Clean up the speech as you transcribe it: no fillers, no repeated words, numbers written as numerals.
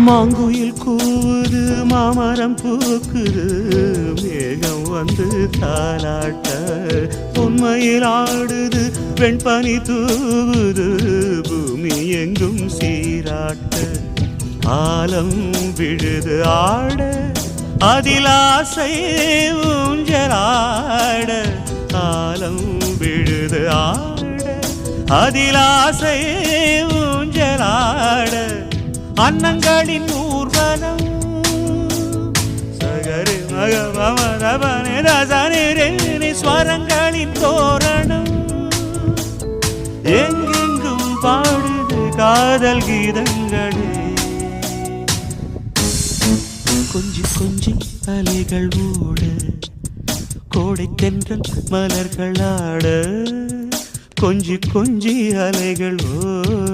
மாங்குயில் கூவுது மாமரம் பூக்குது மேகம் வந்து தாலாட்ட உண்மையில் ஆடுது வெண்பனி தூவுது பூமி எங்கும் சீராட்ட ஆலம் விழுது ஆட அதில் ஆசை ஊஞ்சலாட ஆலம் விழுது ஆட அதில் ஆசை ஊஞ்சலாட அன்னங்களின் ஊர்வலம் சகரி மகமரபனி ஸ்வரங்களின் தோரணம் எங்கெங்கும் பாடுது காதல் கீதங்களே கொஞ்சி கொஞ்சி அலைகள் ஓட கோடை தென்றல் மலர்கள் ஆட கொஞ்சி கொஞ்சி அலைகள் ஓட